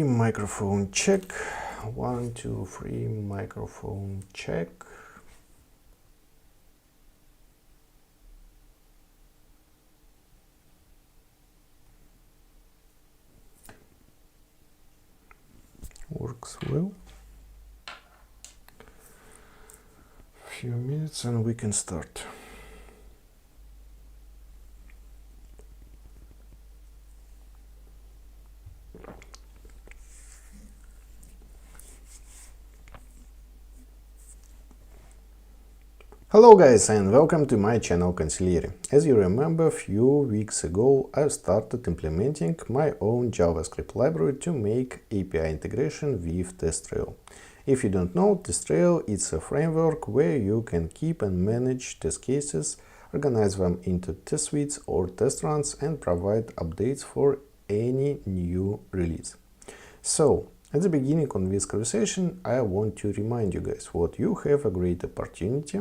Microphone check. 1, 2, 3. Microphone check. Works well. Few minutes and we can start. Hello guys and welcome to my channel QANSIGLIERE. As you remember, a few weeks ago I started implementing my own JavaScript library to make API integration with TESTRAIL. If you don't know, TESTRAIL is a framework where you can keep and manage test cases, organize them into test suites or test runs and provide updates for any new release. So, at the beginning of this conversation, I want to remind you guys that you have a great opportunity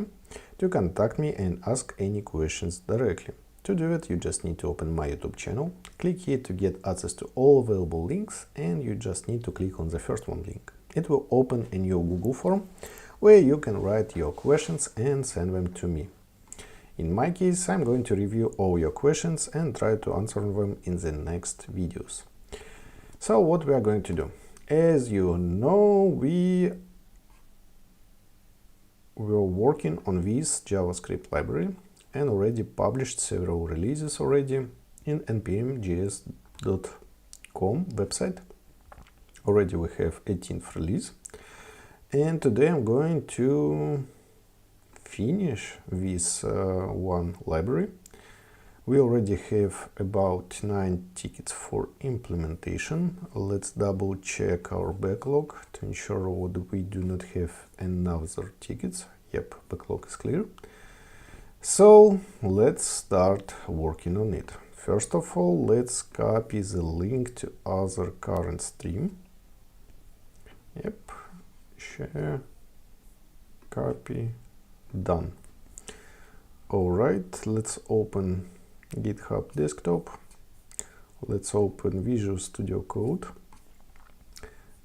to contact me and ask any questions directly. To do it, you just need to open my YouTube channel, click here to get access to all available links, and you just need to click on the first one link. It will open a new Google form where you can write your questions and send them to me. In my case, I'm going to review all your questions and try to answer them in the next videos. So what we are going to do? As you know, we were working on this JavaScript library and already published several releases already in npmjs.com website. Already we have 18th release. And today I'm going to finish this one library. We already have about 9 tickets for implementation. Let's double check our backlog to ensure that we do not have another tickets. Yep, backlog is clear. So let's start working on it. First of all, let's copy the link to other current stream. Yep, share, copy, done. All right, let's open GitHub desktop. Let's open Visual Studio Code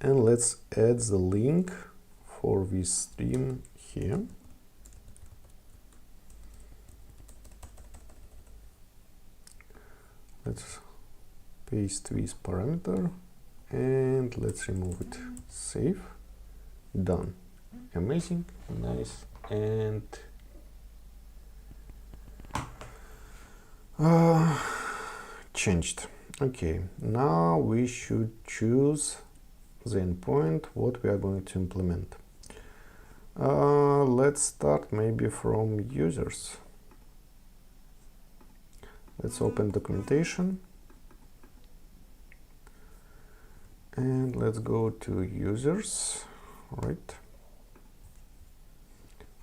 and let's add the link for this stream here. Let's paste this parameter and let's remove it. Save. Done. Amazing. Nice. And changed. Okay, now we should choose the endpoint what we are going to implement. Let's start maybe from users. Let's open documentation and let's go to users. Right.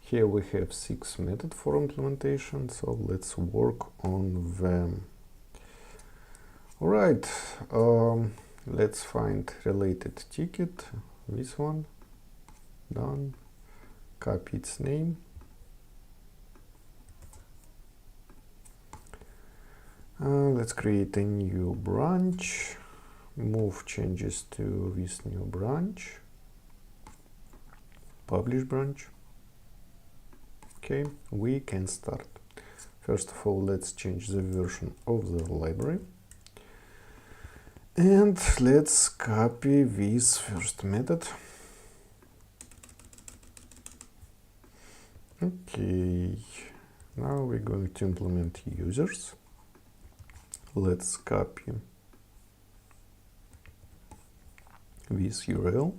Here we have 6 methods for implementation, so let's work on them. Alright, let's find related ticket, this one, done, copy its name. Let's create a new branch, move changes to this new branch, publish branch. Okay, we can start. First of all, let's change the version of the library. And let's copy this first method. Okay, now we're going to implement users. Let's copy this URL.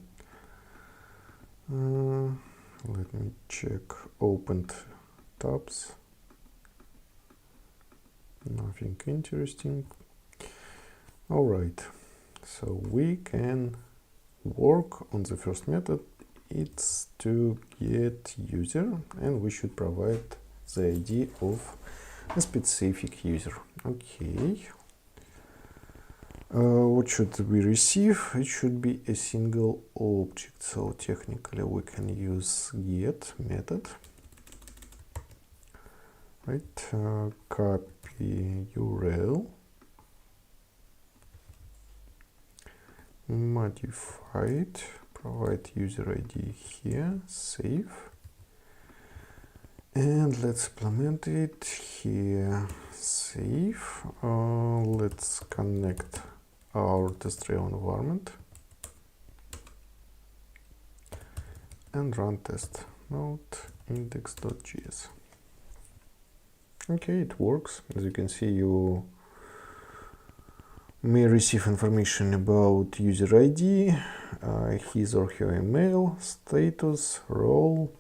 Let me check opened tabs. Nothing interesting. All right, so we can work on the first method. It's to get user, and we should provide the ID of a specific user. Okay. What should we receive? It should be a single object, so technically we can use get method. Right, copy URL. modify it, provide user ID here, save, and let's implement it here, save. Let's connect our TESTRAIL environment and run test node index.js. Okay, it works. As you can see, you may receive information about user ID, his or her email, status, role,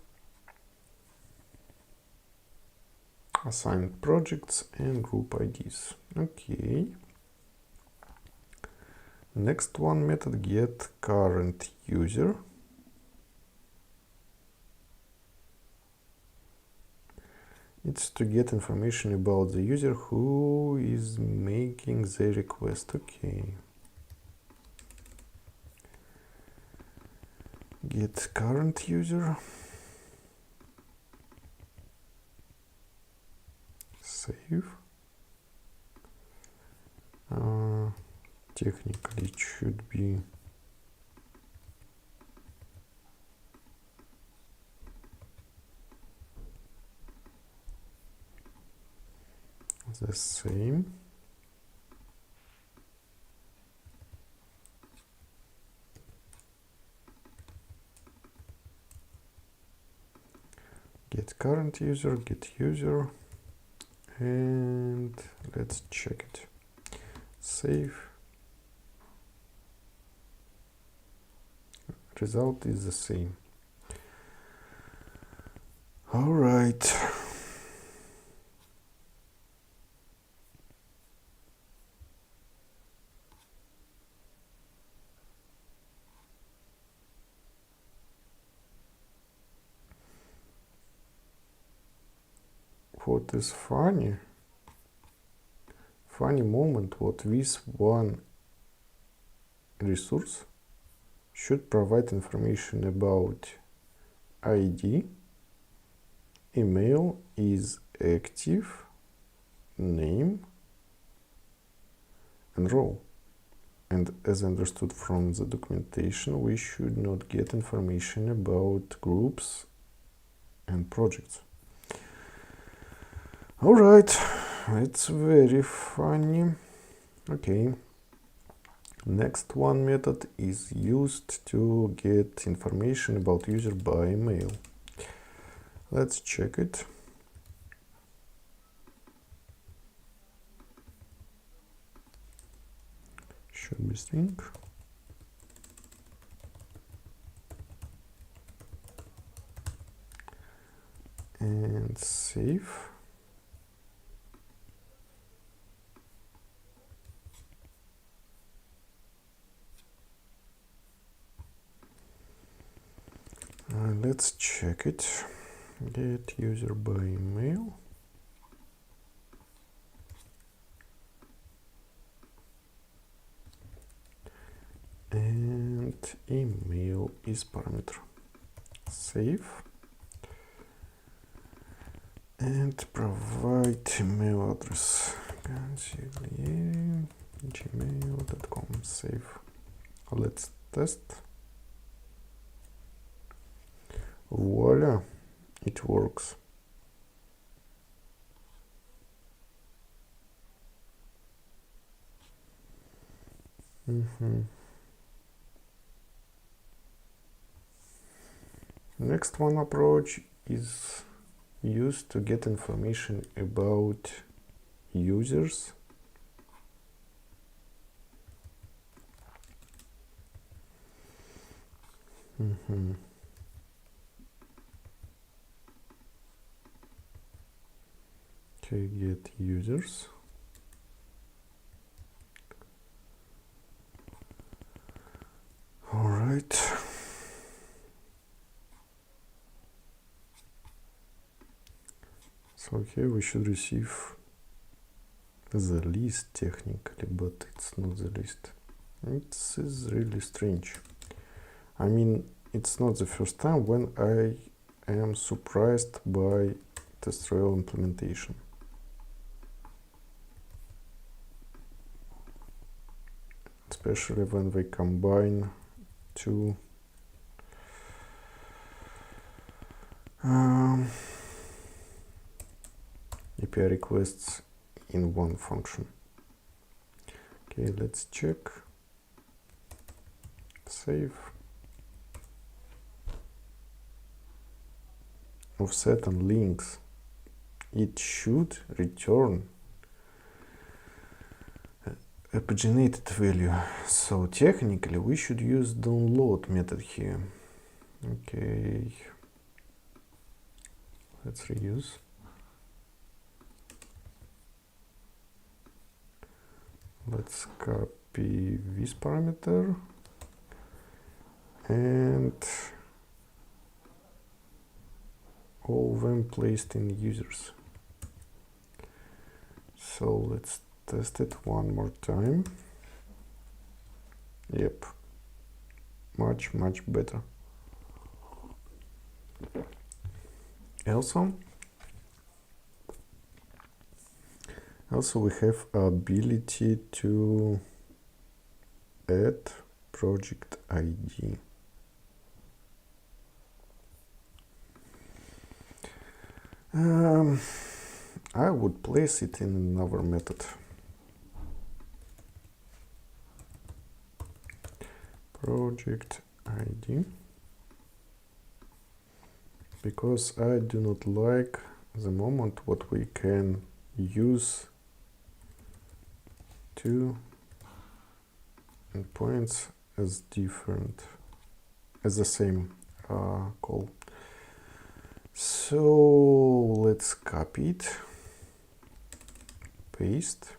assigned projects, and group IDs. Okay. Next one method, get current user. It's to get information about the user who is making the request. Okay. Get current user. Save. Technically it should be the same. Get current user, get user, and let's check it. Save. Result is the same. All right. What is funny moment, what this one resource should provide information about ID, email is active, name, and role. And as understood from the documentation, we should not get information about groups and projects. All right, it's very funny. Okay. Next one method is used to get information about user by email. Let's check it. Should be string. And save. Let's check it. Get user by email. And email is parameter. Save. And provide email address. QANSIGLIERE gmail.com. Save. Let's test. Voila, it works. Next one approach is used to get information about users. Okay, get users. All right. So here we should receive the list technically, but it's not the list. It is really strange. I mean, it's not the first time when I am surprised by TESTRAIL implementation. Let's especially when we combine two API requests in one function. Okay, let's check. Save. Offset and links. It should return a paginated value. So technically we should use download method here. Okay. Let's reuse. Let's copy this parameter and all of them placed in users. So let's test it one more time. Yep, much better. Also we have ability to add project ID. I would place it in another method. Project ID. Because I do not like the moment what we can use two endpoints as different, as the same call. So let's copy it, paste.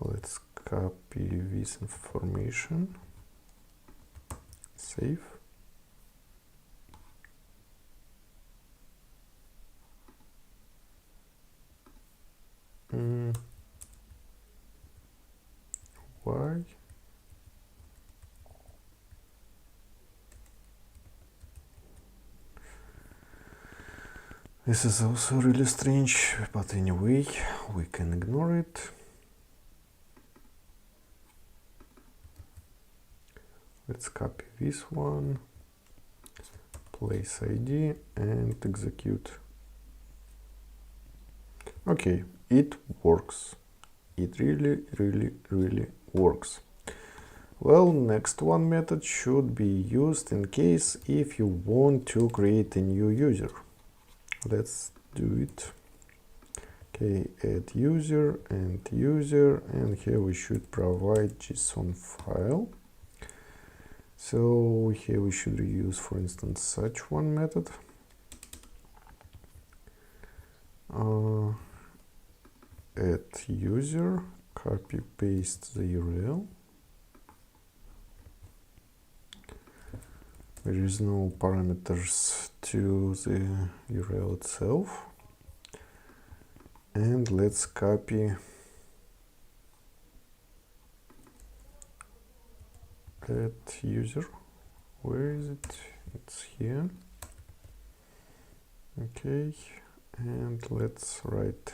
Let's copy this information, save. Why? This is also really strange, but anyway, we can ignore it. Let's copy this one, place ID and execute. Okay, it works. It really works. Well, next one method should be used in case if you want to create a new user. Let's do it. Okay, add user, and here we should provide JSON file. So here we should use, for instance, such one method. Add user, copy paste the URL. There is no parameters to the URL itself. And let's copy add user. Where is it? It's here. Okay, and let's write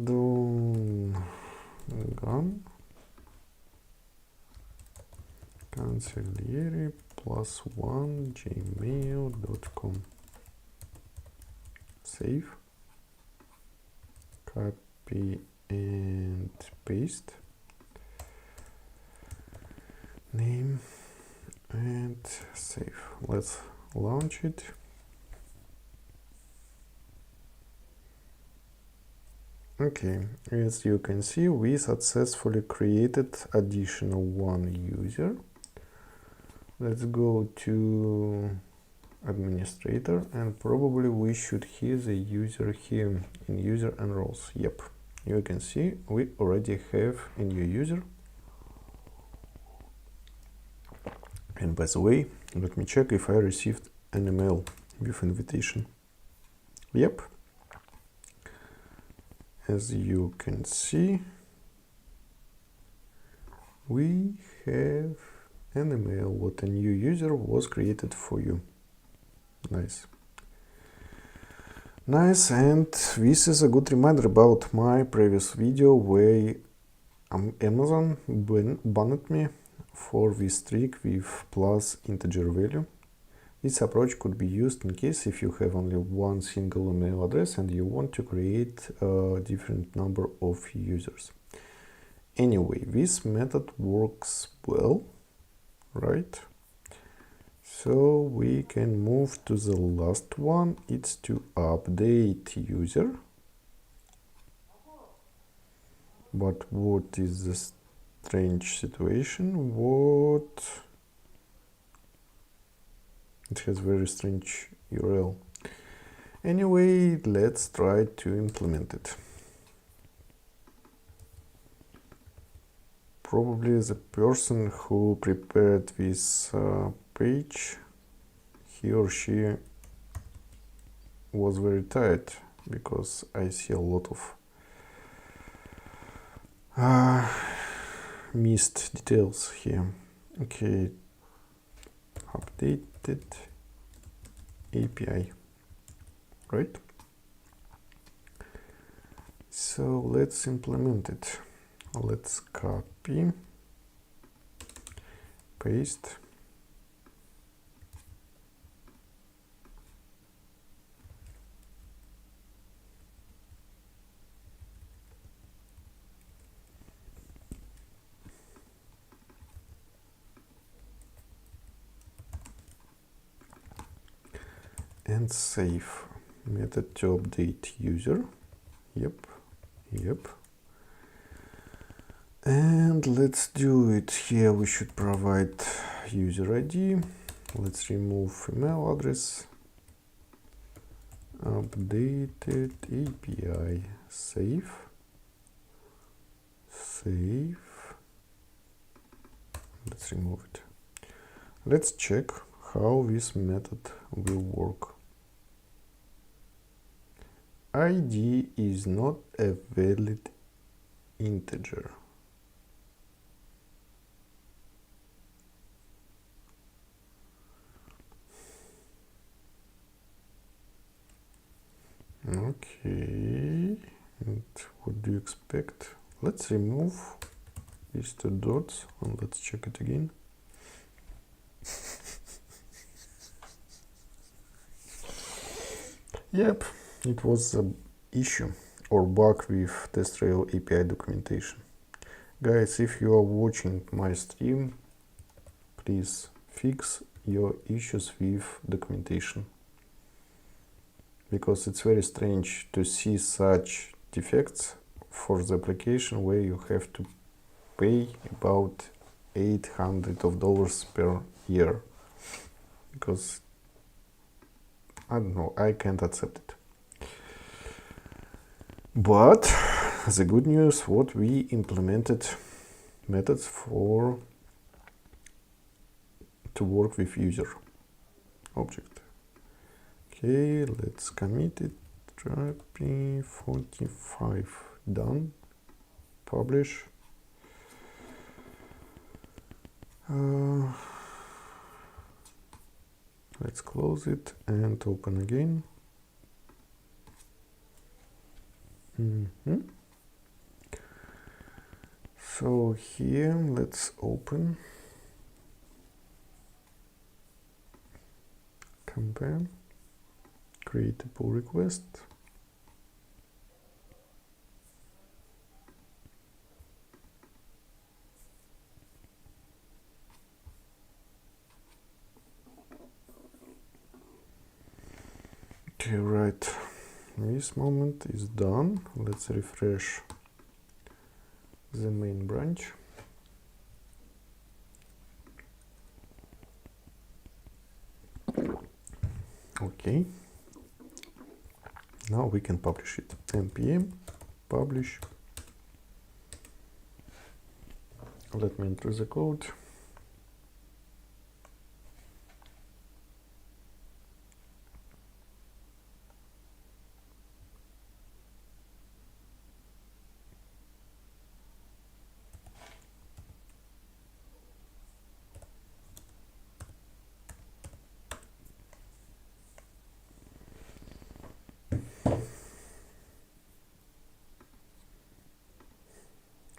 gun QANSIGLIERE +1 gmail.com. Save, copy and paste, name and save. Let's launch it. Okay, as you can see, we successfully created additional one user. Let's go to administrator, and probably we should hear the user here in user and roles. Yep, you can see we already have a new user. And by the way, let me check if I received an email with invitation. Yep. As you can see, we have an email what a new user was created for you. Nice. Nice, and this is a good reminder about my previous video where Amazon banned me for this trick with plus integer value. This approach could be used in case if you have only one single email address and you want to create a different number of users. Anyway, this method works well, right? So we can move to the last one. It's to update user. But what is the strange situation? It has very strange URL. Anyway, let's try to implement it. Probably the person who prepared this page, he or she was very tired, because I see a lot of missed details here. Okay, updated API, right? So let's implement it. Let's copy, paste, and save. Method to update user. Yep. And let's do it. Here we should provide user ID. Let's remove email address. Updated API. Save. Let's remove it. Let's check how this method will work. ID is not a valid integer. Okay, and what do you expect? Let's remove these two dots and let's check it again. Yep, it was an issue or bug with TESTRAIL API documentation. Guys, if you are watching my stream, please fix your issues with documentation, because it's very strange to see such defects for the application where you have to pay about $800 per year, because I don't know, I can't accept it. But the good news, what we implemented methods to work with user object. Okay, let's commit it. Trappy 45 done. Publish. Let's close it and open again. So here, let's open, compare, create a pull request. Okay, right. This moment is done. Let's refresh the main branch. Okay. Now we can publish it. npm publish. Let me enter the code.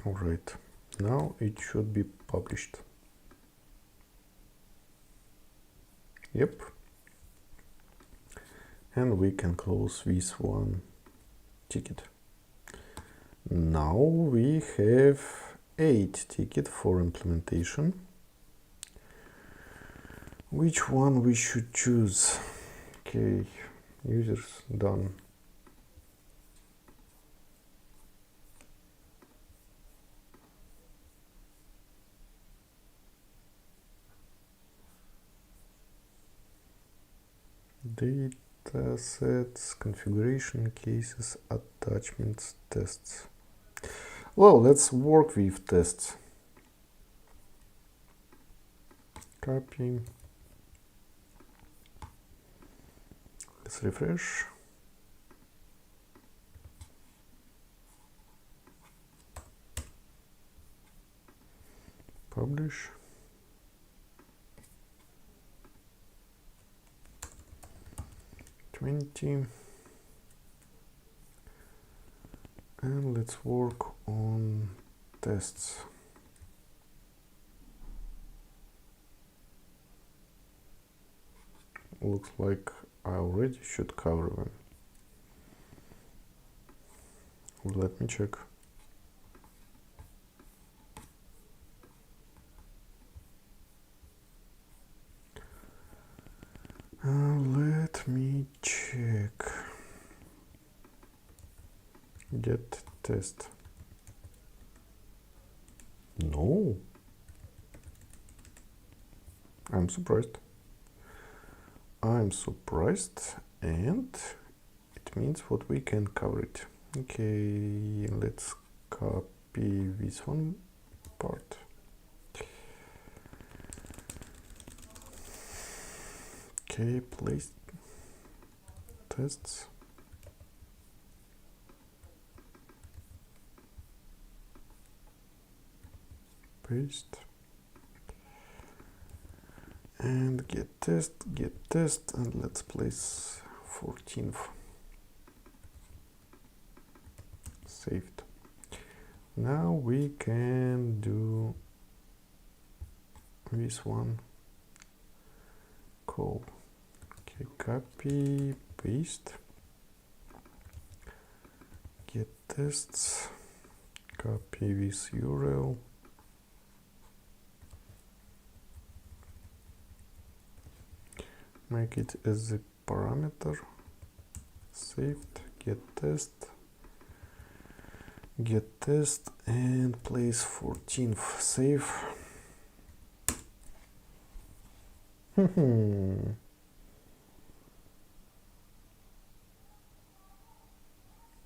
Alright, now it should be published. Yep. And we can close this one ticket. Now we have 8 tickets for implementation. Which one we should choose? Okay, users done. Data sets, configuration cases, attachments, tests. Well, let's work with tests. Copy. Let's refresh. Publish. And let's work on tests. Looks like I already should cover them. Let me check. Let me check. Get test. No. I'm surprised. I'm surprised, and it means what we can cover it. Okay, let's copy this one part. Okay, place tests. Paste. And get test, and let's place 14th. Saved. Now we can do this one. Call. Okay, copy, paste. Get tests. Copy this URL. Make it as a parameter. Saved. Get test, and place 14th. Save.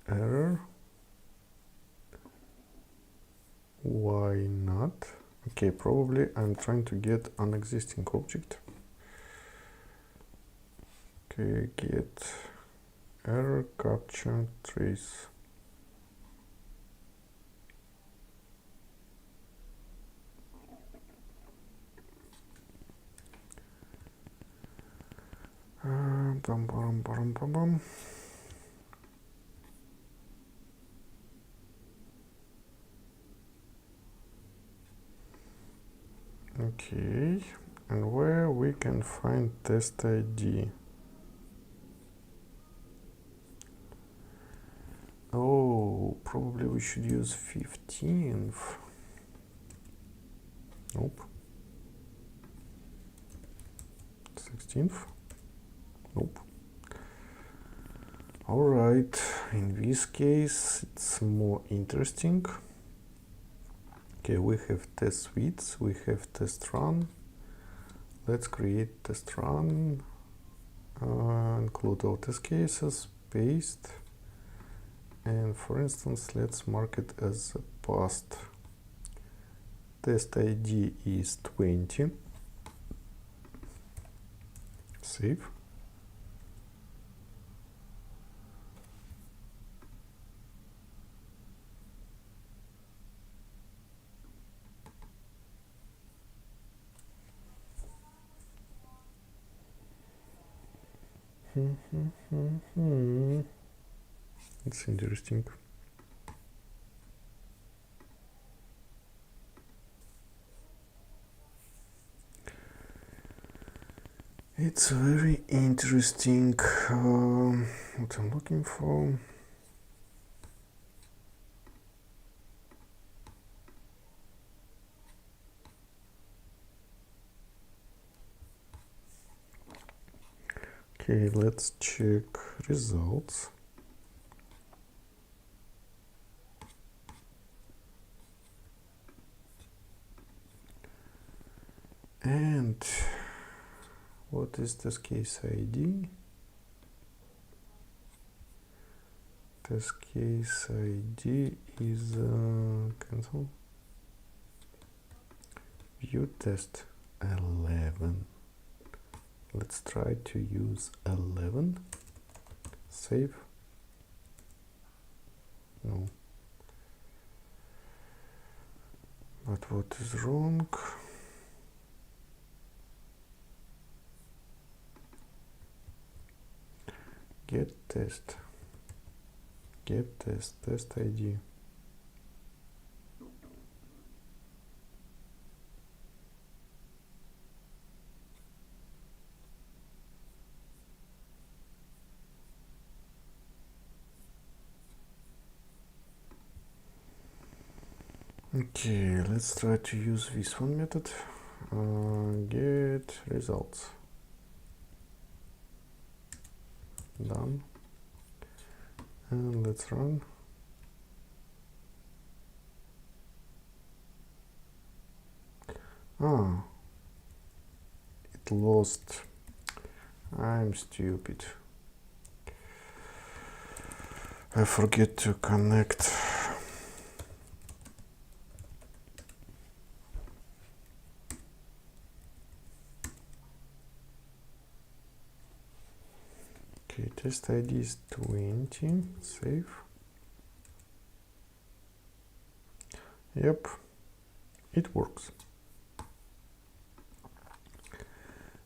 Error. Why not? Okay, probably I'm trying to get an existing object. Okay, get error capture trace. Okay, and where we can find test ID? Oh, probably we should use 15th. Nope. 16th. Nope. All right, in this case it's more interesting. Okay, we have test suites, we have test run. Let's create test run, include all test cases, paste, and for instance let's mark it as a past. Test ID is 20. Save. It's interesting. It's very interesting what I'm looking for. Okay, let's check results. And what is this case ID? This case ID is cancel. View test 11. Let's try to use 11. Save. No. But what is wrong? Get test. Get test. Test ID. Okay, let's try to use this one method. Get results. Done. And let's run. Ah, it lost. I'm stupid. I forget to connect. Okay, test ID is 20. Save. Yep, it works.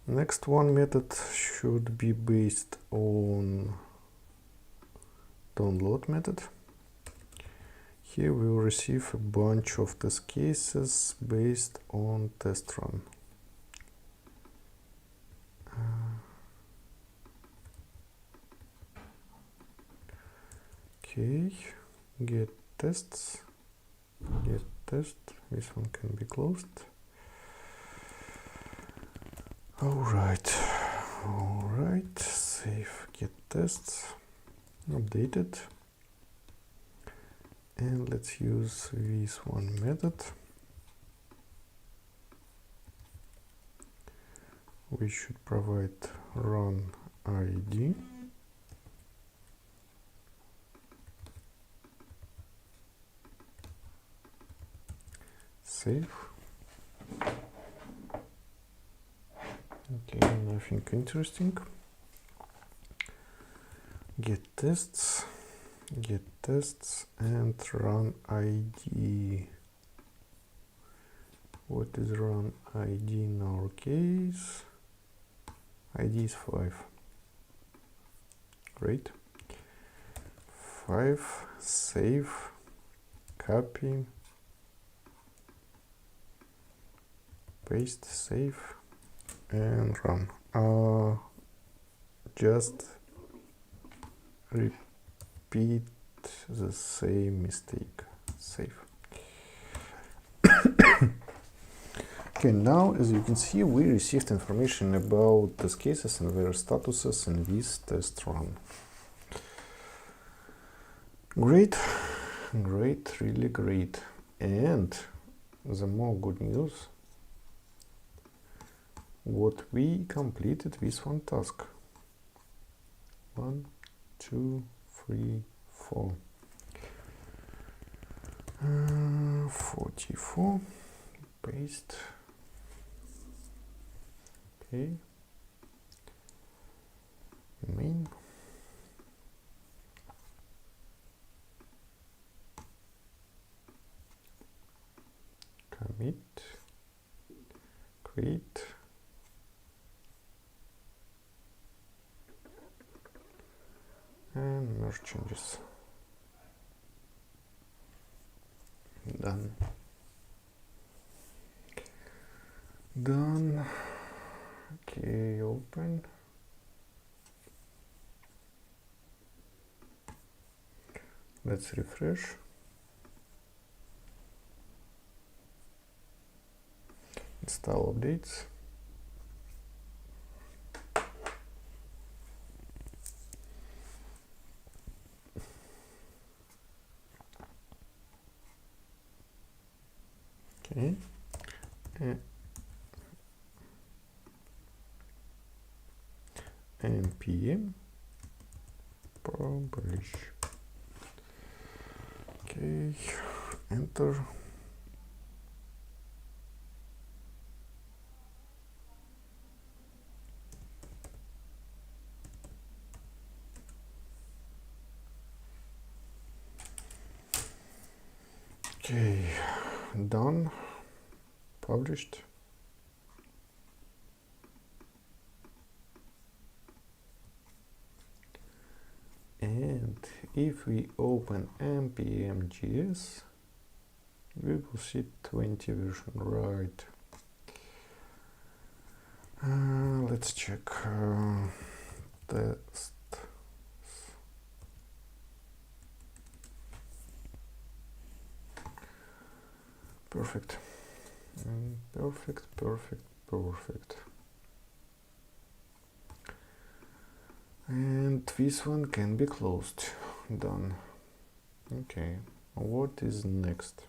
Next one method should be based on download method. Here we will receive a bunch of test cases based on test run. Okay, get tests, get test, this one can be closed. Alright, save, get tests, updated. And let's use this one method. We should provide run ID. Save. Okay, nothing interesting. Get tests, and run ID. What is run ID in our case? ID is 5. Great. 5, save, copy, paste, save, and run. Just repeat the same mistake. Save. Okay, now as you can see, we received information about test cases and their statuses in this test run. Great, really great. And the more good news, what we completed this one task. 1, 2, 3, 4. 44. Paste. Okay. Main. Commit. Create. And merge changes. Done. Okay. Okay, open. Let's refresh. Install updates. Okay. npm publish. Okay, enter. Okay, done, published. And if we open npm.js, we will see 20 version, right? Let's check test. Perfect. Perfect. And this one can be closed. Done. Okay. What is next?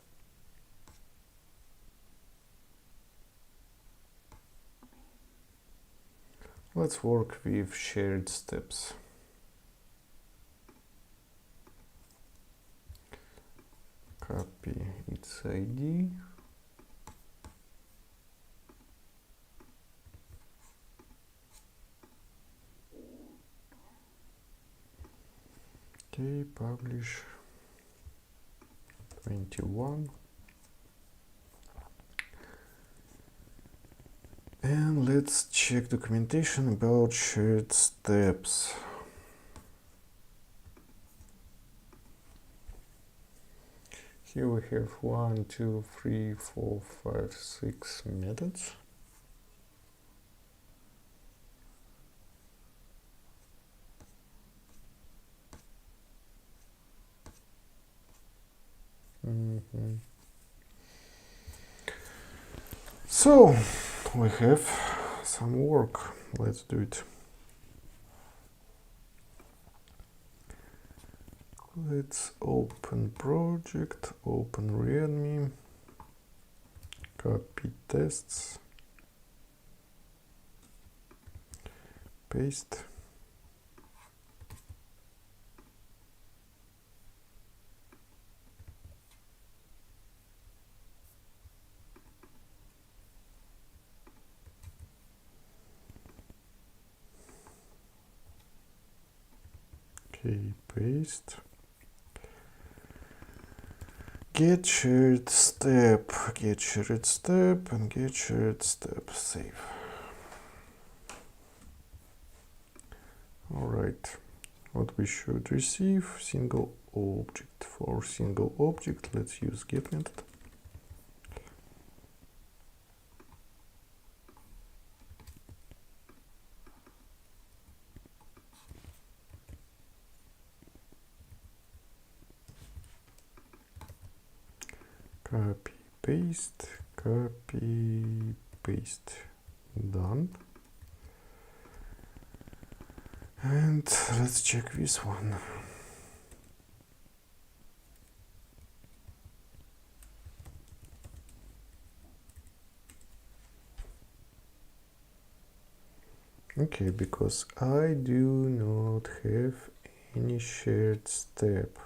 Let's work with shared steps. Copy its ID. Okay, publish 21. And let's check documentation about shared steps. Here we have 1, 2, 3, 4, 5, 6 methods. So we have some work. Let's do it. Let's open project, open readme, copy tests, paste. Okay, paste. Get shared step, and get shared step, save. All right, what we should receive, single object. For single object, let's use get method. Copy, paste, copy, paste. Done. And let's check this one. Okay, because I do not have any shared step.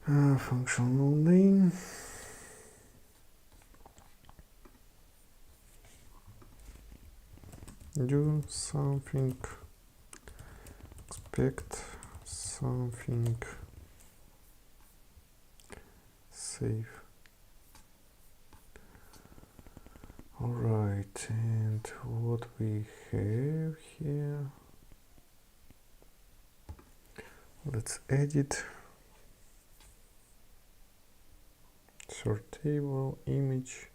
Functional name. Do something. Expect something. Save. All right, and what we have here. Let's edit. Sort table, image.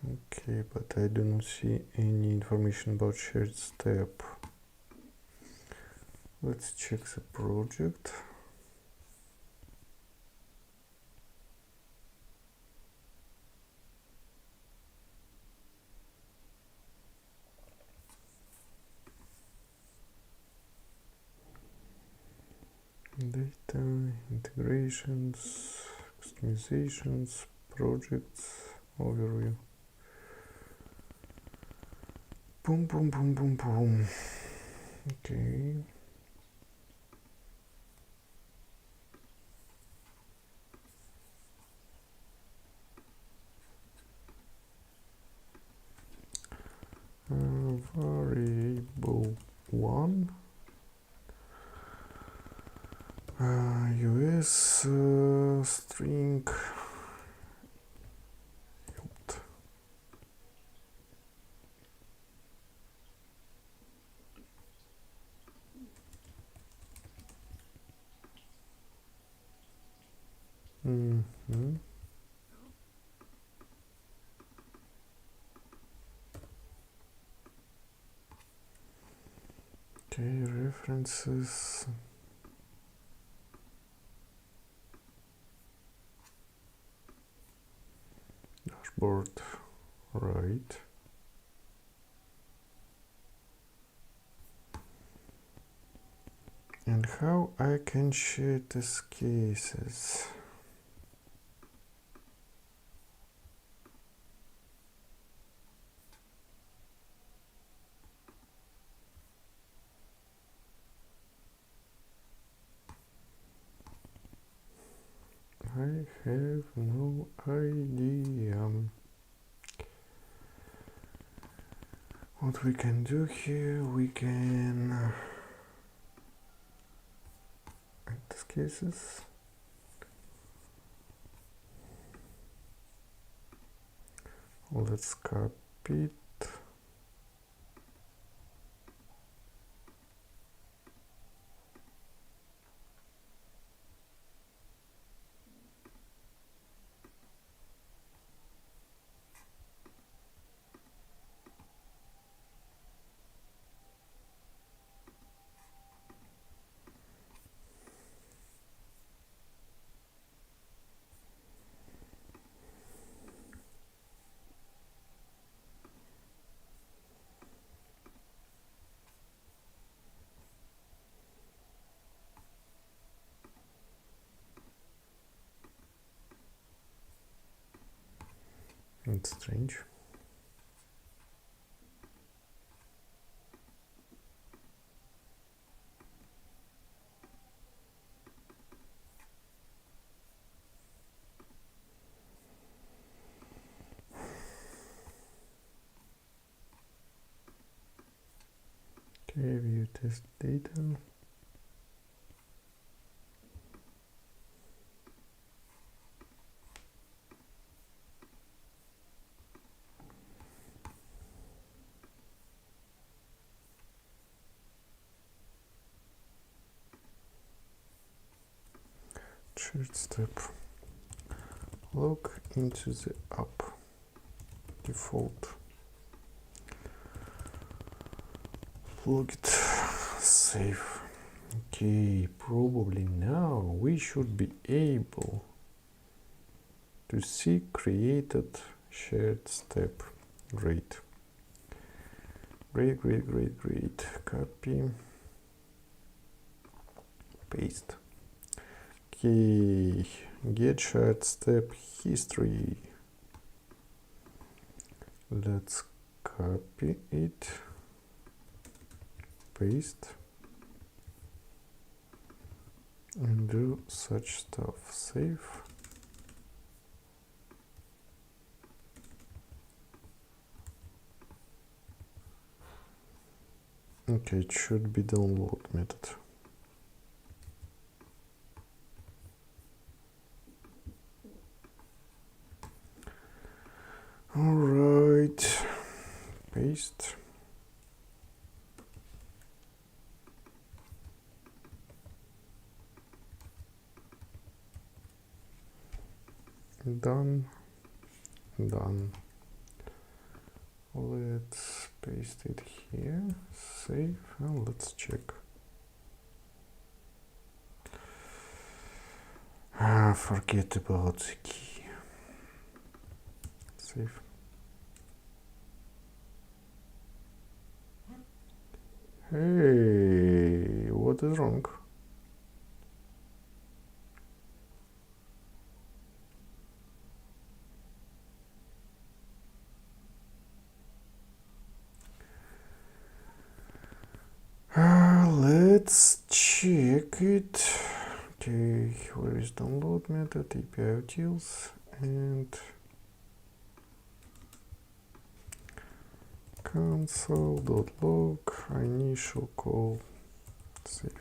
Okay, but I do not see any information about shared step. Let's check the project. Data, integrations, customizations, projects, overview. Boom, boom, boom, boom, boom. Okay. Variable 1. US string. Okay, references. Dashboard, right. And how I can share these cases? I have no idea. What we can do here, we can add these cases. Let's copy it. It's strange. Okay, view test data. Shared step. Log into the app. Default. Log it. Save. Okay, probably now we should be able to see created shared step. Great. Great, great, great, great. Copy. Paste. Okay, get shared step history. Let's copy it. Paste. And do such stuff. Save. Okay, it should be download method. All right, paste. Done, done. Let's paste it here, save, and let's check. Forget about the key. Save. Hey, what is wrong? Let's check it. Okay, where is download method, API utils, and console.log initial call. Save.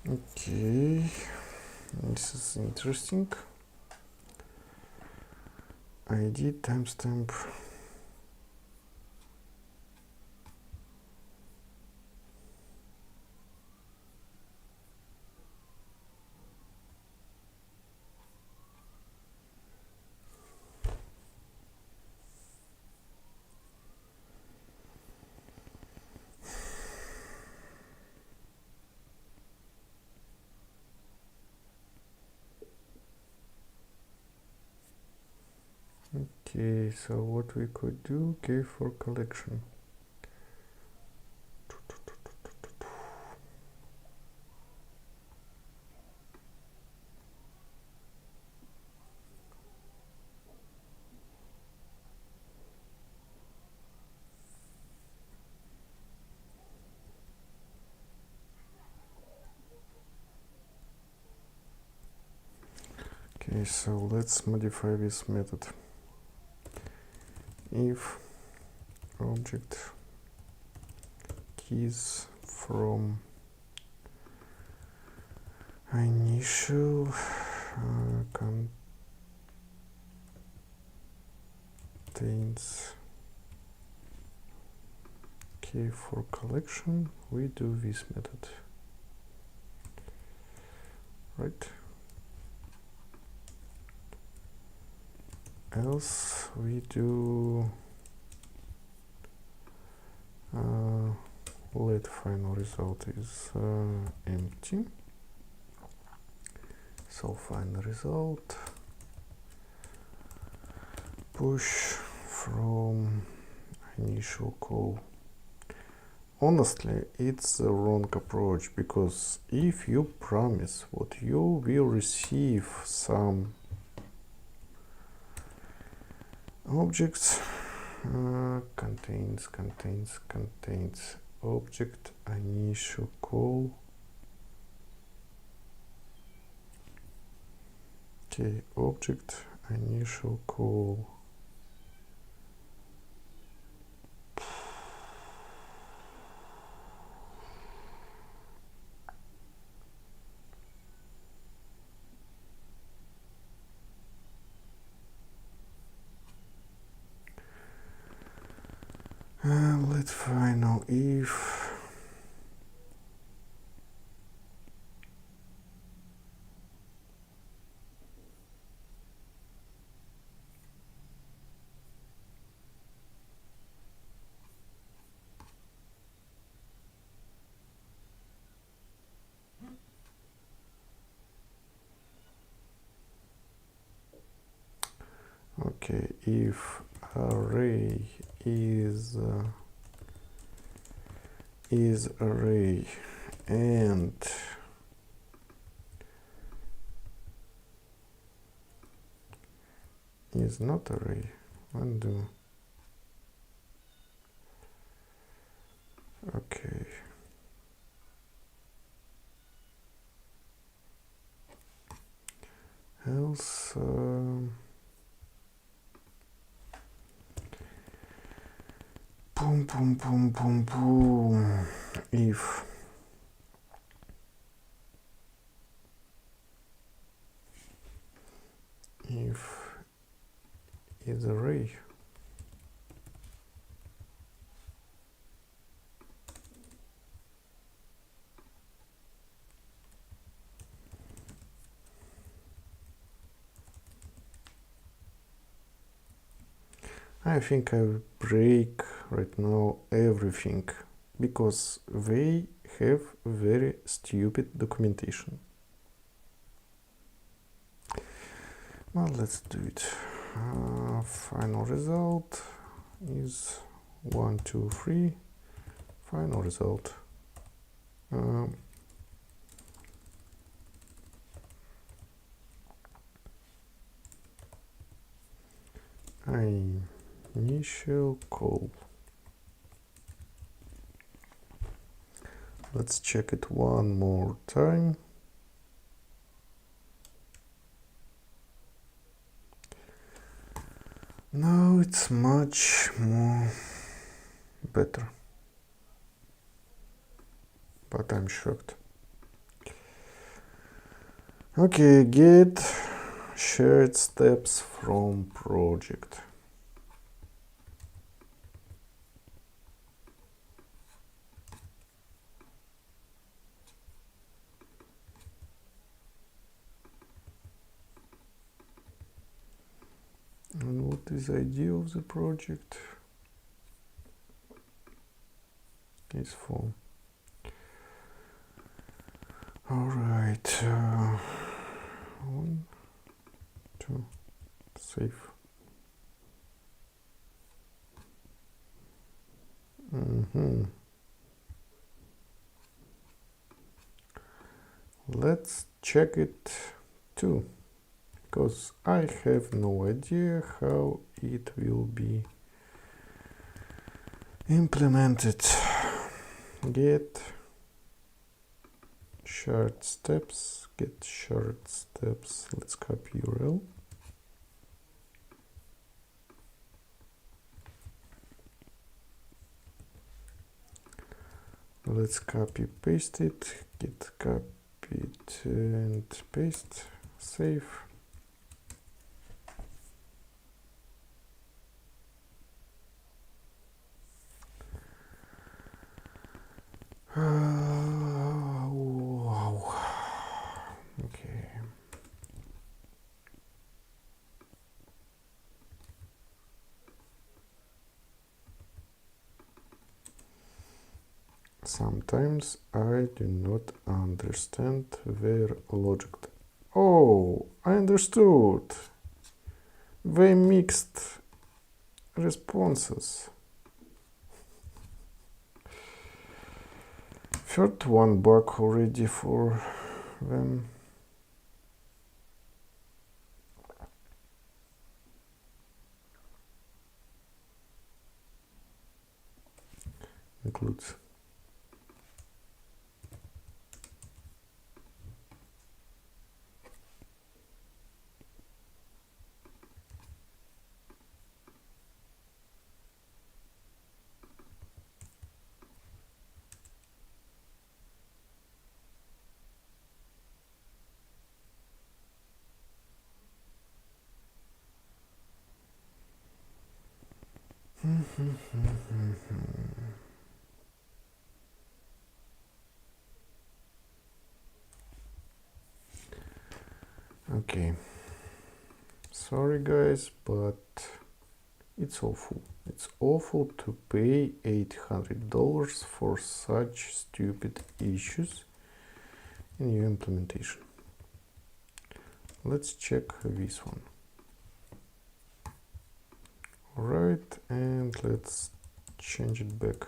Okay, this is interesting. ID timestamp. Okay, so what we could do, K for collection. Okay, so let's modify this method. If object keys from initial contains key for collection, we do this method, right? Else we do let final result is empty. So final result push from initial call. Honestly, it's the wrong approach, because if you promise what you will receive some objects, contains object initial call. Okay, object initial call. Let's find now if okay, if array is array and is not array, undo. Okay. Else boom boom boom boom boom. If is array. I think I will break right now everything because they have very stupid documentation. Well, let's do it. Final result is 1, 2, 3. Final result. Initial call. Let's check it one more time. Now it's much more better, but I'm shocked. Okay, get shared steps from project. And what is the idea of the project? Is for. All right. 1, 2, save. Let's check it too, because I have no idea how it will be implemented. Get shared steps, let's copy URL. Let's copy paste it, get copied and paste, save. Wow. Okay. Sometimes I do not understand their logic. Oh, I understood. They mixed responses. Third one bug already for them. Includes. Okay, sorry guys, but it's awful. It's awful to pay $800 for such stupid issues in your implementation. Let's check this one. Alright, and let's change it back.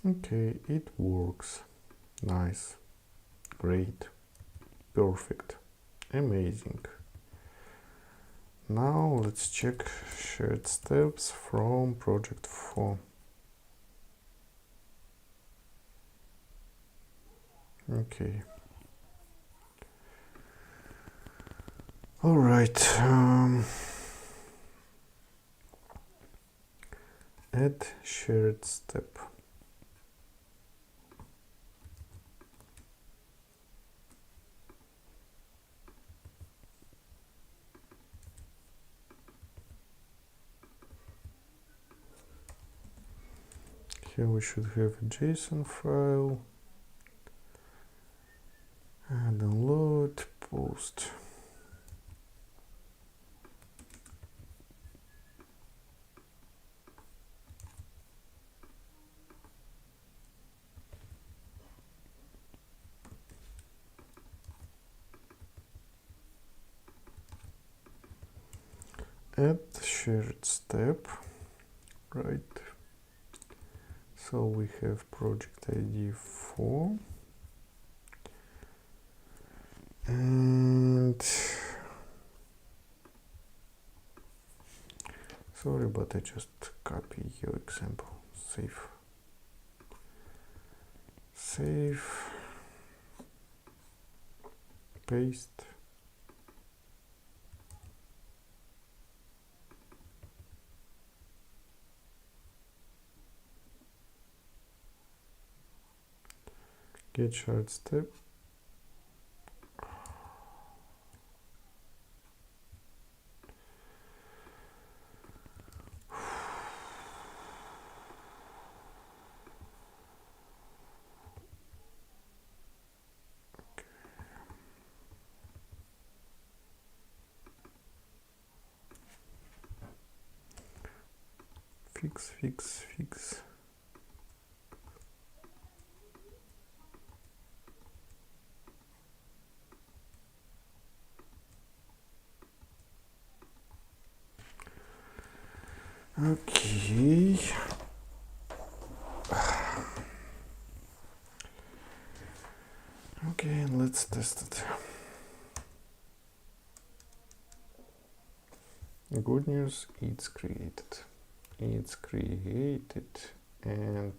Okay, it works. Nice. Great. Perfect. Amazing. Now let's check shared steps from project 4. Okay. All right. Add shared step. Here we should have a JSON file. Download, post. Add shared step, right? So we have project ID 4. And sorry, but I just copy your example. Save. Save. Paste. Get shared step. Fix. Okay. Okay, let's test it. Good news, it's created. It's created, and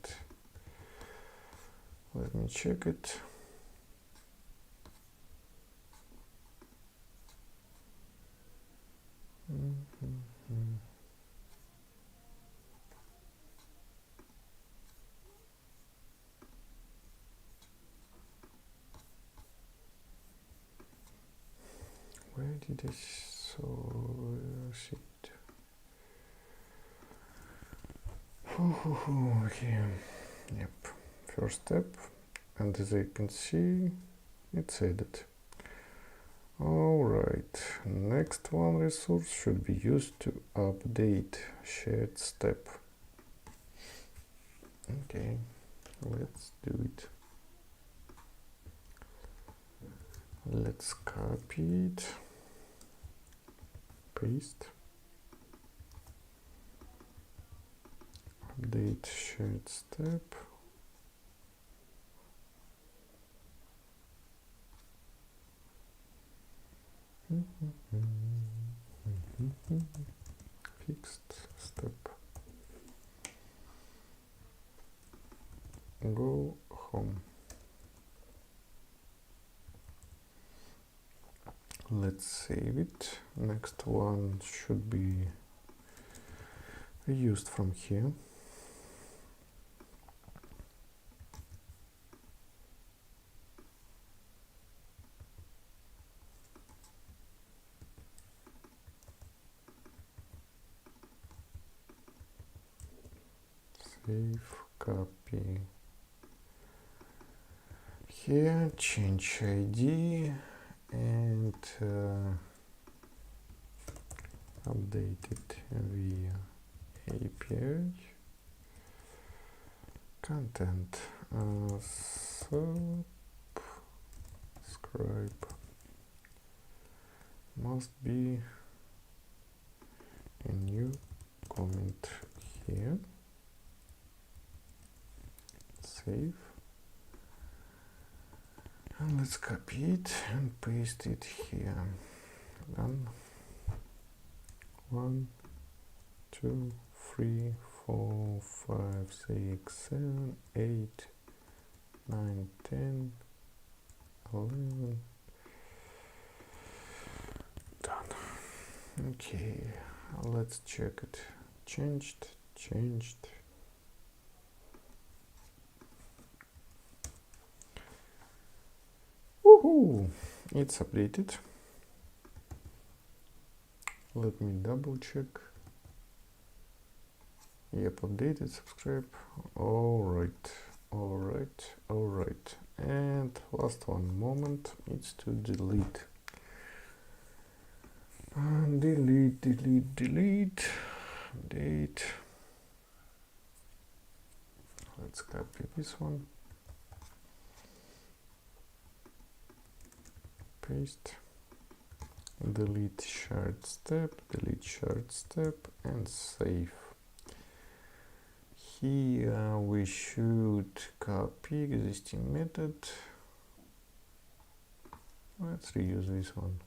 let me check it. Where did I see it? Okay. Yep. First step, and as I can see, it's added. Alright, next one resource should be used to update shared step. Okay, let's do it. Let's copy it, paste, update shared step. Fixed step. Go home. Let's save it. Next one should be used from here. Save, copy. Here, change ID and update it via API. Content, subscribe must be a new comment here. Save. And let's copy it and paste it here. Done. 1, 2, 3, 4, 5, 6, 7, 8, 9, 10, 11. Done. Okay, let's check it. Changed. Woohoo! It's updated. Let me double check. Yep, updated, subscribe. Alright. And last one moment, it's to delete. Delete. Date. Let's copy this one. Paste. Delete shared step, and save. Here we should copy existing method. Let's reuse this one.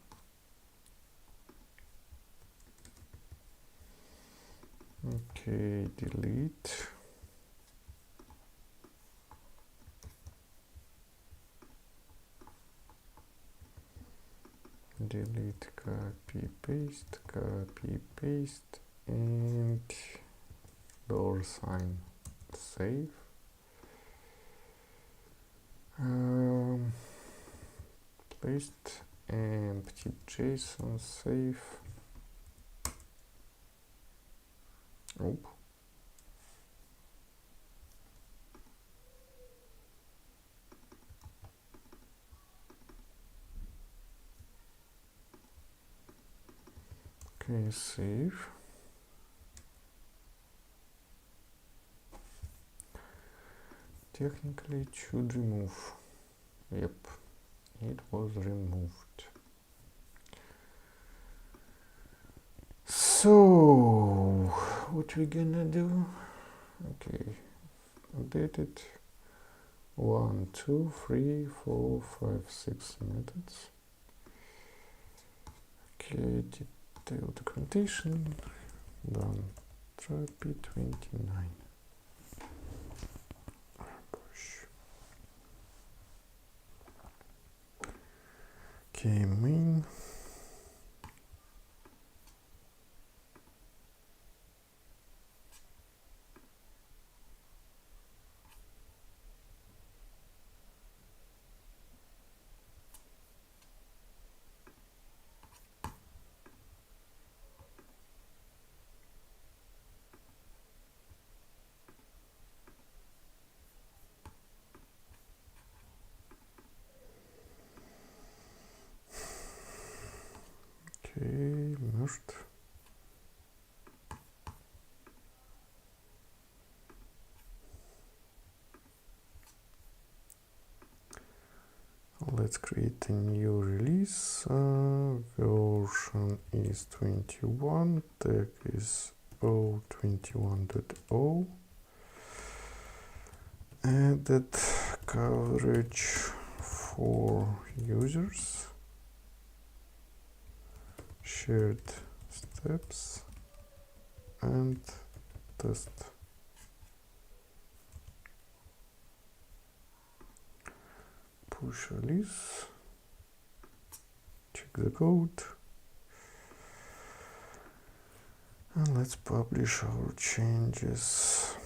Okay, delete. Delete, copy, paste, and $sign, save. Paste, empty JSON, save. Oop. Okay, save. Technically it should remove. Yep, it was removed. So what we gonna do? Okay, update it. 1, 2, 3, 4, 5, 6 methods. Okay, detailed documentation. Done. Try P29. Okay, main. Okay, merged. Let's create a new release. Version is 21. Tag is 021.0. Added coverage for users. Shared steps and test. Push release. Check the code. And let's publish our changes.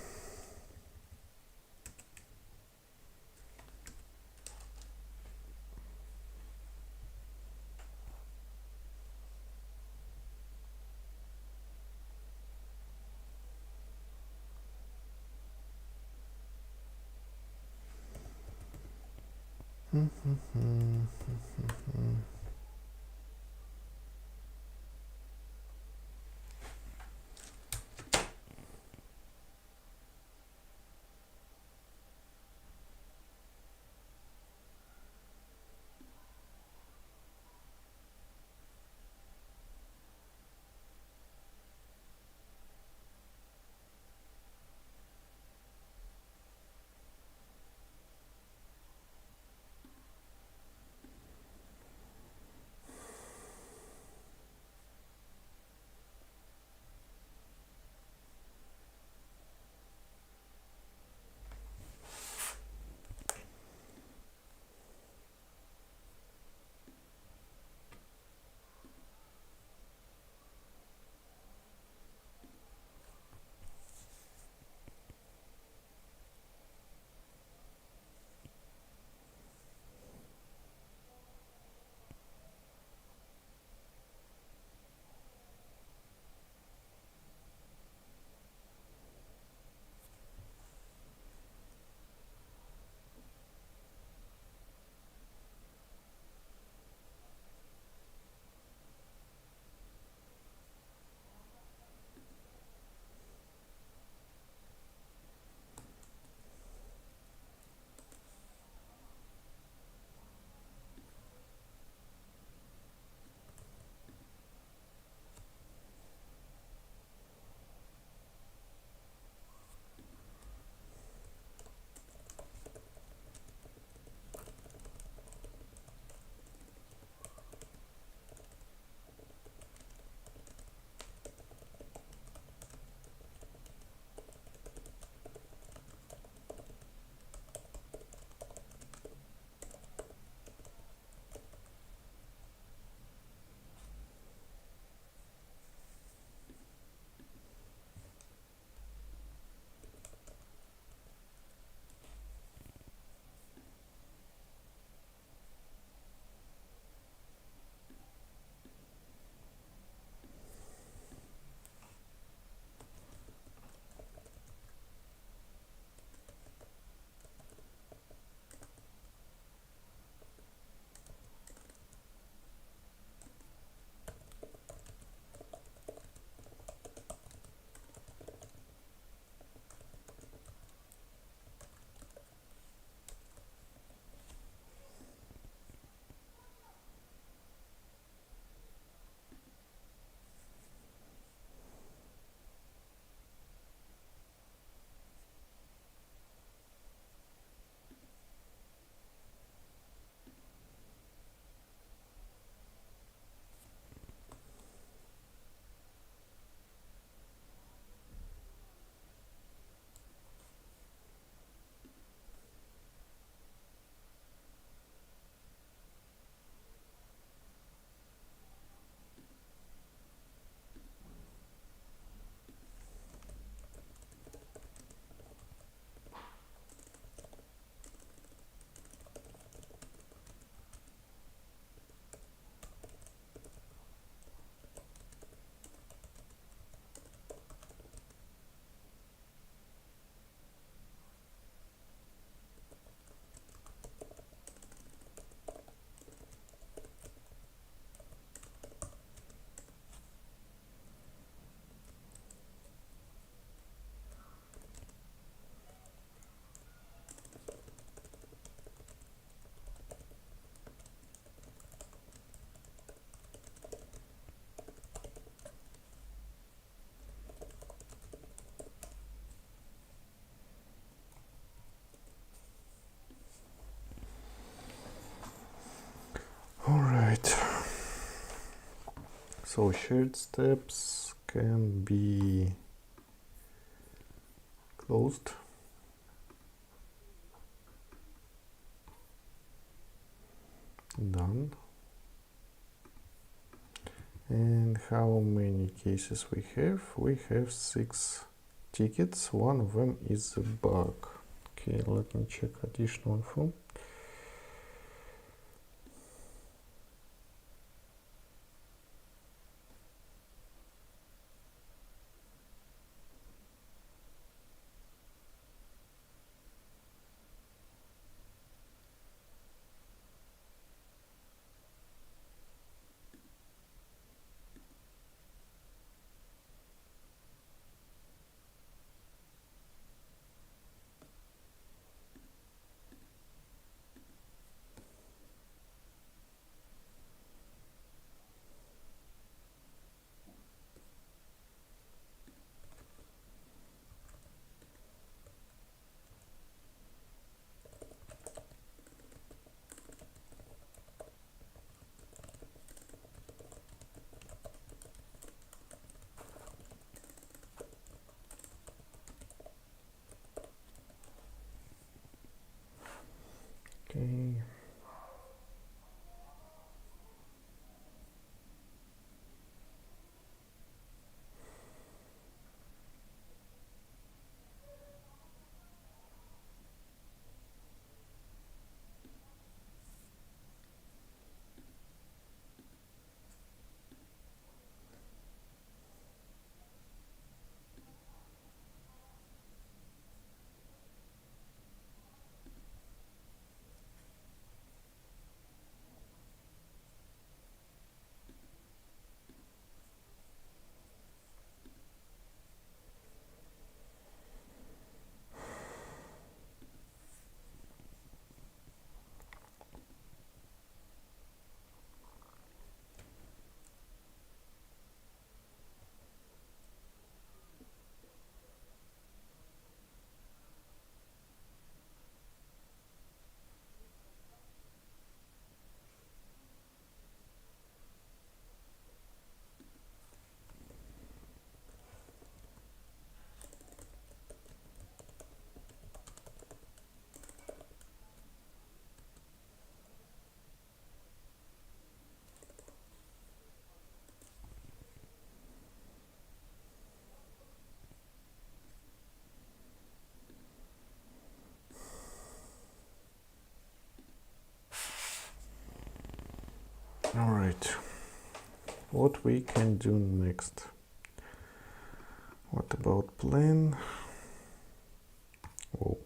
So shared steps can be closed. Done. And how many cases we have? We have 6 tickets. One of them is a bug. Okay, let me check additional info. Okay. All right. What we can do next? What about plan? Oh.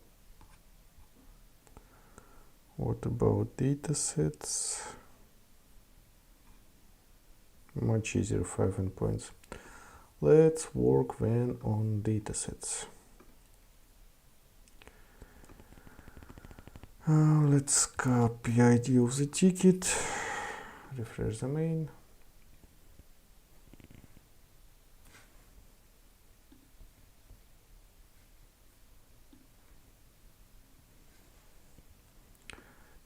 What about datasets? Much easier, 5 endpoints. Let's work then on datasets. Let's copy ID of the ticket, refresh the main.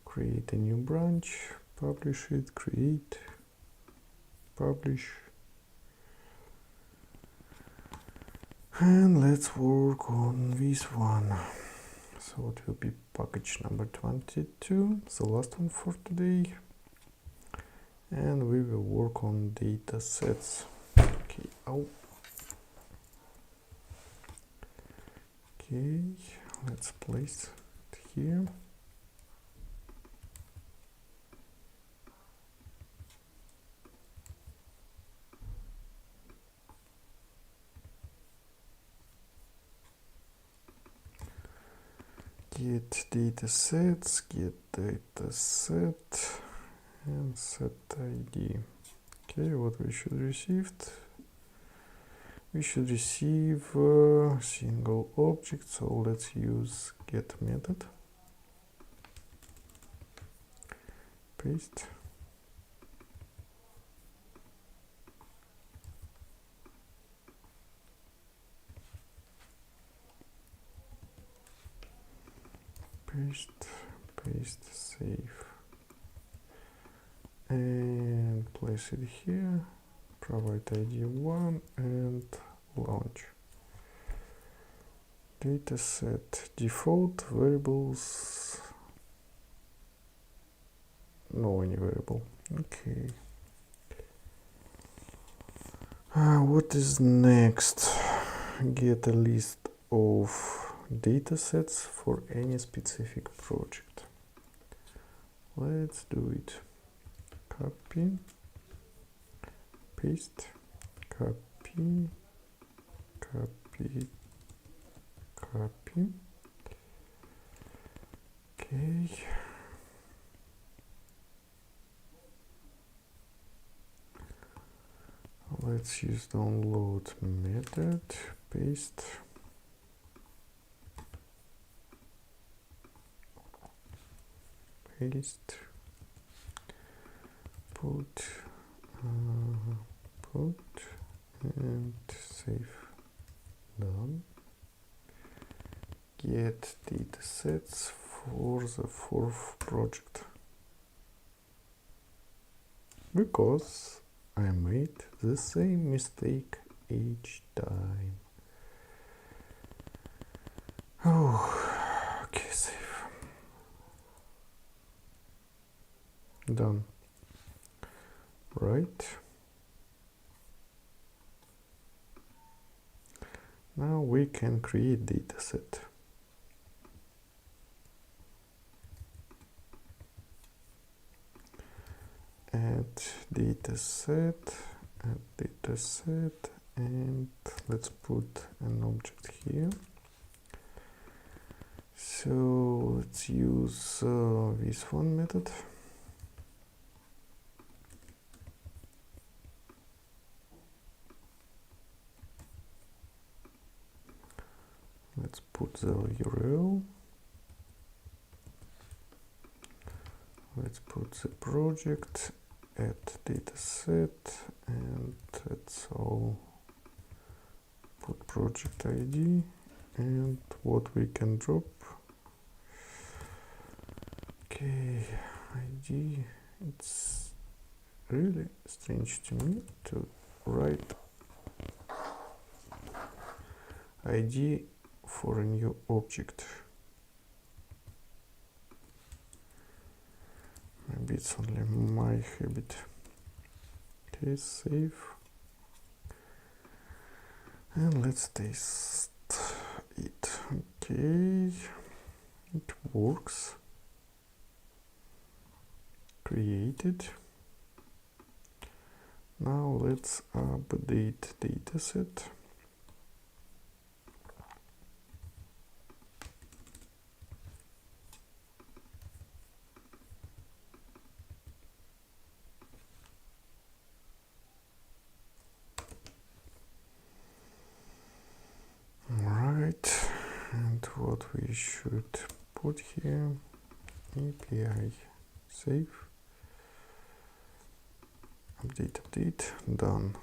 Create a new branch, publish it, create, publish. And let's work on this one. So it will be package number 22, the last one for today. And we will work on data sets. Okay, Okay, let's place it here. Get data sets, get data set, and set ID. Okay, what we should receive? We should receive a single object, so let's use get method. Paste. Paste, paste, save. And place it here. provide ID 1 and launch. Dataset default variables, no any variable. Okay. What is next? Get a list of datasets for any specific project. Let's do it. Copy, paste, copy, copy, copy. Okay. Let's use download method, paste, paste, put, and save. Done. Get datasets for the fourth project, because I made the same mistake each time. Oh, okay, save. Done. Right. Now we can create dataset. Add dataset, and let's put an object here. So let's use this one method. Let's put the URL. Let's put the project, add dataset, and that's all. Put project ID, and what we can drop. Okay, ID. It's really strange to me to write ID for a new object. Maybe it's only my habit. Okay, save. And let's test it. Okay, it works. Created. Now let's update dataset. Right, and what we should put here, API, save, update, done.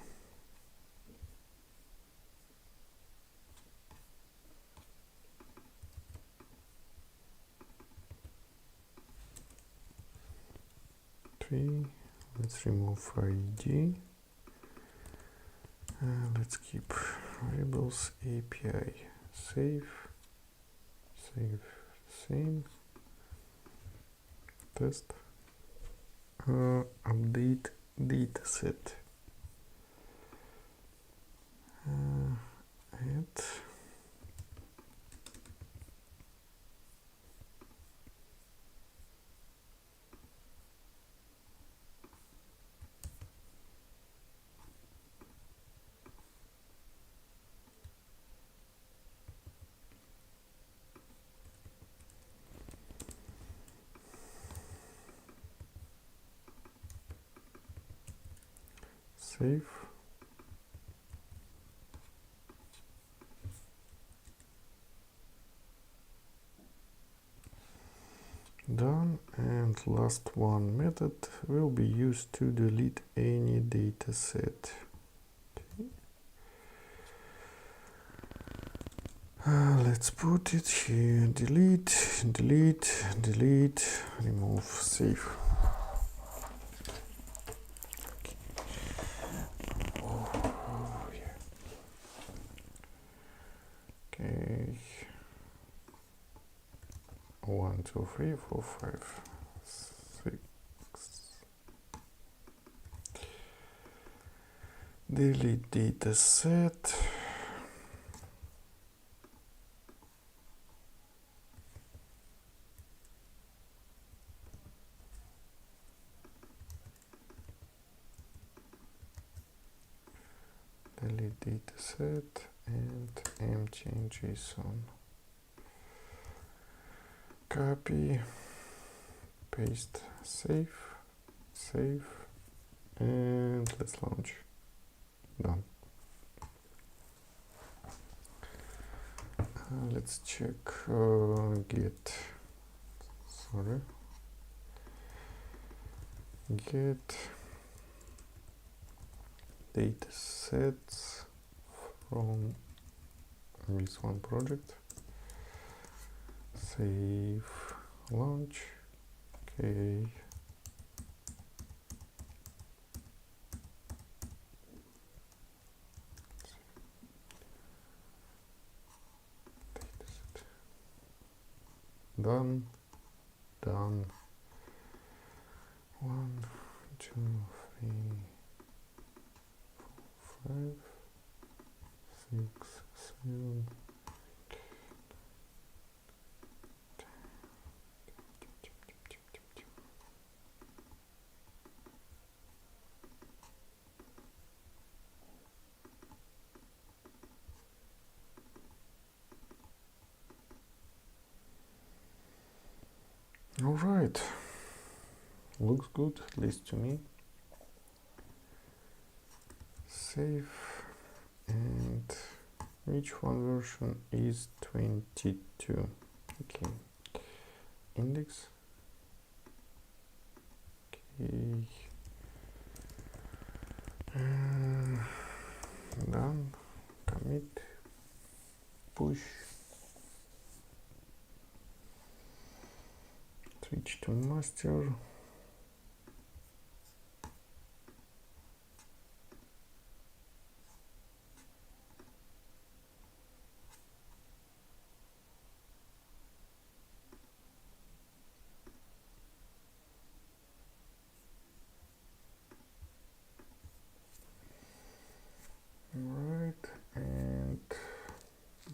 Let's remove ID. Let's keep variables, API, save, same, test, update dataset, add, save. Done, and last one method will be used to delete any dataset. Okay. Let's put it here, delete, remove, save. Okay. 1, 2, 3, 4, 5, 6. Delete data set. Delete data set and empty in JSON. Copy, paste, save, and let's launch. Done. Let's check get data sets from this one project. Save, launch. Okay. Done. 1, 2, 3, 4, 5, 6, 7. All right, looks good, at least to me. Save, and which one version is 22? Okay, index. Okay, done. Commit, push. Switch to master. Alright, and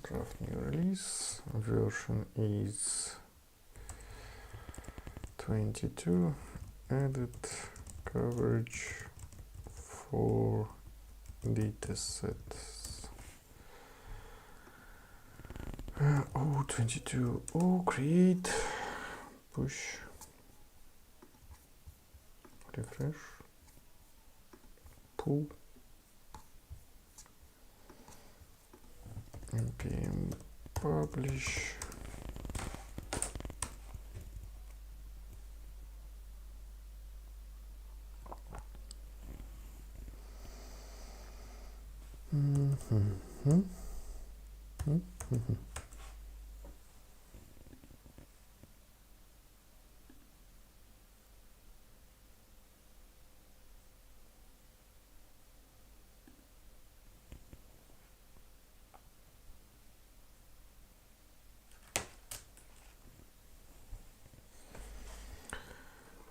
draft new release. Version is 22. Edit coverage for datasets. 22. Create, push, refresh, pull, npm publish.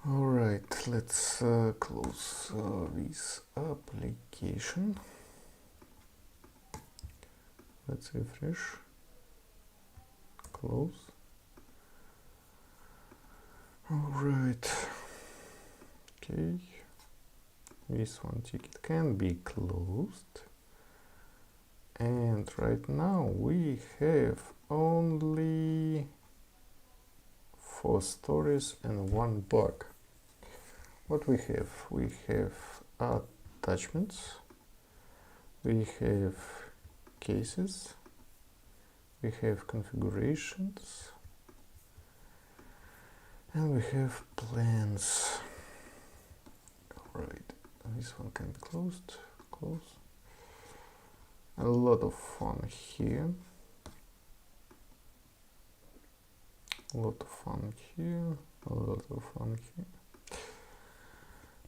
Alright, let's close this application. Let's refresh, close. Alright, okay, this one ticket can be closed, and right now we have only 4 stories and 1 bug. What we have? We have attachments, we have cases, we have configurations, and we have plans. Alright, this one can be closed, close. A lot of fun here. A lot of fun here, a lot of fun here.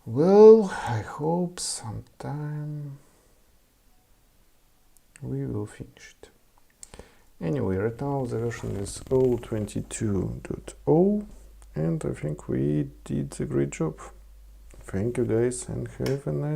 Well, I hope sometime we will finish it. Anyway, right now the version is 0.22.0, and I think we did a great job. Thank you guys and have a nice